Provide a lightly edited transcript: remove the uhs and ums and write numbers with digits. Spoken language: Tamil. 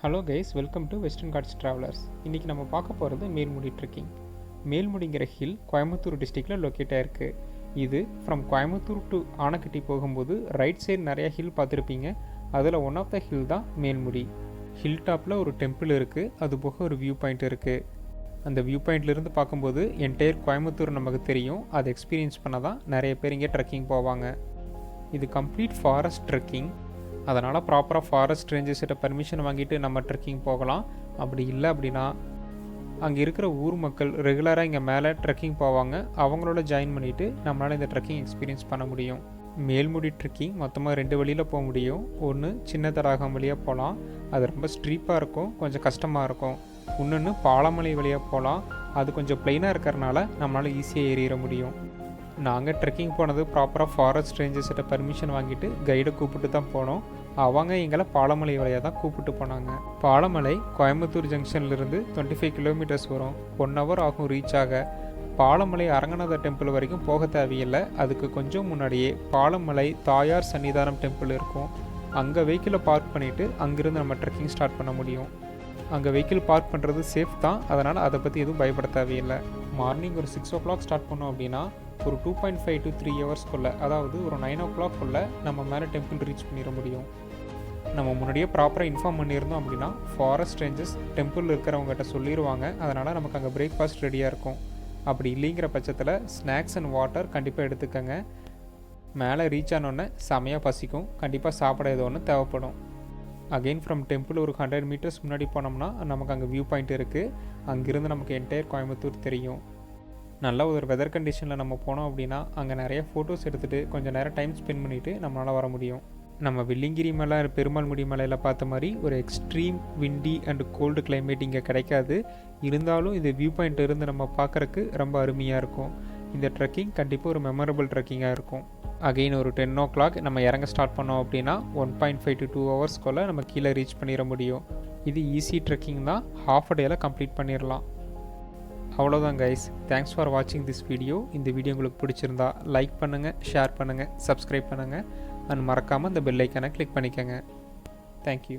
Hello guys, welcome to Western Ghats travellers. இன்றைக்கி நம்ம பார்க்க போகிறது மேல்முடி ட்ரெக்கிங். மேல்முடிங்கிற ஹில் கோயம்புத்தூர் டிஸ்ட்ரிக்டில் லொக்கேட் ஆகிருக்கு. இது ஃப்ரம் கோயம்புத்தூர் டு ஆனக்கட்டி போகும்போது ரைட் சைடு நிறையா ஹில் பார்த்துருப்பீங்க. அதில் ஒன் ஆஃப் த ஹில் தான் மேல்முடி. ஹில் டாப்பில் ஒரு டெம்பிள் இருக்குது, அது போக ஒரு வியூ பாயிண்ட் இருக்குது. அந்த வியூ பாயிண்ட்லேருந்து பார்க்கும்போது என்டையர் கோயம்புத்தூர் நமக்கு தெரியும். அதை எக்ஸ்பீரியன்ஸ் பண்ண தான் நிறைய பேர் இங்கே ட்ரெக்கிங் போவாங்க. இது கம்ப்ளீட் ஃபாரஸ்ட் ட்ரெக்கிங். அதனால் ப்ராப்பராக ஃபாரஸ்ட் ரேஞ்சர்ஸ்கிட்ட பர்மிஷன் வாங்கிட்டு நம்ம ட்ரெக்கிங் போகலாம். அப்படி இல்லை அப்படின்னா அங்கே இருக்கிற ஊர் மக்கள் ரெகுலராக இங்கே மேலே ட்ரெக்கிங் போவாங்க. அவங்களோட ஜாயின் பண்ணிவிட்டு நம்மளால் இந்த ட்ரெக்கிங் எக்ஸ்பீரியன்ஸ் பண்ண முடியும். மேல்முடி ட்ரெக்கிங் மொத்தமாக 2 வழியில் போக முடியும். ஒன்று சின்ன தடாகம் வழியாக போகலாம், அது ரொம்ப ஸ்ட்ரீப்பாக இருக்கும், கொஞ்சம் கஷ்டமாக இருக்கும். இன்னொன்று பாலமலை வழியாக போகலாம், அது கொஞ்சம் ப்ளைனாக இருக்கிறனால நம்மளால் ஈஸியாக ஏறிட முடியும். நாங்கள் ட்ரெக்கிங் போனது ப்ராப்பராக ஃபாரஸ்ட் ரேஞ்சர்ஸ்கிட்ட பர்மிஷன் வாங்கிட்டு கைடை கூப்பிட்டு தான் போனோம். அவங்க எங்களை பாலமலை வழியாக தான் கூப்பிட்டு போனாங்க. பாலமலை கோயம்புத்தூர் ஜங்ஷன்லேருந்து 25 கிலோமீட்டர்ஸ் வரும். 1 hour ஆகும் ரீச் ஆக. பாலமலை அரங்கநாதர் டெம்பிள் வரைக்கும் போக தேவையில்லை. அதுக்கு கொஞ்சம் முன்னாடியே பாலமலை தாயார் சன்னிதானம் டெம்பிள் இருக்கும். அங்கே வெஹிக்கிளை பார்க் பண்ணிவிட்டு அங்கேருந்து நம்ம ட்ரெக்கிங் ஸ்டார்ட் பண்ண முடியும். அங்கே வெஹிக்கிள் பார்க் பண்ணுறது சேஃப் தான், அதனால் அதை பற்றி எதுவும் பயப்பட தேவையில்லை. மார்னிங் ஒரு 6 o'clock ஸ்டார்ட் பண்ணோம் அப்படின்னா ஒரு 2.5 to 3 hours அதாவது ஒரு 9 o'clock நம்ம மேலே டெம்பிள் ரீச் பண்ணிட முடியும். நம்ம முன்னாடியே ப்ராப்பராக இன்ஃபார்ம் பண்ணியிருந்தோம் அப்படின்னா ஃபாரஸ்ட் ரேஞ்சர்ஸ் டெம்பிள் இருக்கிறவங்ககிட்ட சொல்லிடுவாங்க. அதனால் நமக்கு அங்கே பிரேக்ஃபாஸ்ட் ரெடியாக இருக்கும். அப்படி இல்லைங்கிற பட்சத்தில் ஸ்நாக்ஸ் அண்ட் வாட்டர் கண்டிப்பாக எடுத்துக்கங்க. மேலே ரீச் ஆனோடனே செமையாக பசிக்கும், கண்டிப்பாக சாப்பிட ஏதோ ஒன்று தேவைப்படும். அகெயின் ஃப்ரம் டெம்பிள் ஒரு 100 meters முன்னாடி போனோம்னா நமக்கு அங்கே வியூ பாயிண்ட் இருக்குது. அங்கேருந்து நமக்கு என்டையர் கோயம்புத்தூர் தெரியும். நல்ல ஒரு வெதர் கண்டிஷனில் நம்ம போனோம் அப்படின்னா அங்கே நிறைய ஃபோட்டோஸ் எடுத்துகிட்டு கொஞ்சம் நேரம் டைம் ஸ்பெண்ட் பண்ணிவிட்டு நம்மளால் வர முடியும். நம்ம வெள்ளிங்கிரி மலை, பெருமாள்முடி மலையில் பார்த்த மாதிரி ஒரு extreme windy and cold climate இங்கே கிடைக்காது. இருந்தாலும் இது வியூ பாயிண்ட் இருந்து நம்ம பார்க்குறக்கு ரொம்ப அருமையாக இருக்கும். இந்த ட்ரெக்கிங் கண்டிப்பாக ஒரு மெமரபிள் ட்ரெக்கிங்காக இருக்கும். அகெயின் ஒரு 10 o'clock நம்ம இறங்க ஸ்டார்ட் பண்ணோம் அப்படின்னா 1.5 to 2 hours நம்ம கீழே ரீச் பண்ணிட முடியும். இது ஈஸி ட்ரெக்கிங் தான், half a dayல கம்ப்ளீட் பண்ணிடலாம். அவ்வளோதான் கைஸ், தேங்க்ஸ் ஃபார் வாட்சிங் திஸ் வீடியோ. இந்த வீடியோ உங்களுக்கு பிடிச்சிருந்தா லைக் பண்ணுங்கள், ஷேர் பண்ணுங்கள், சப்ஸ்கிரைப் பண்ணுங்கள் அண்ட் மறக்காமல் இந்த பெல் ஐக்கானை கிளிக் பண்ணிக்கோங்க. தேங்க்யூ.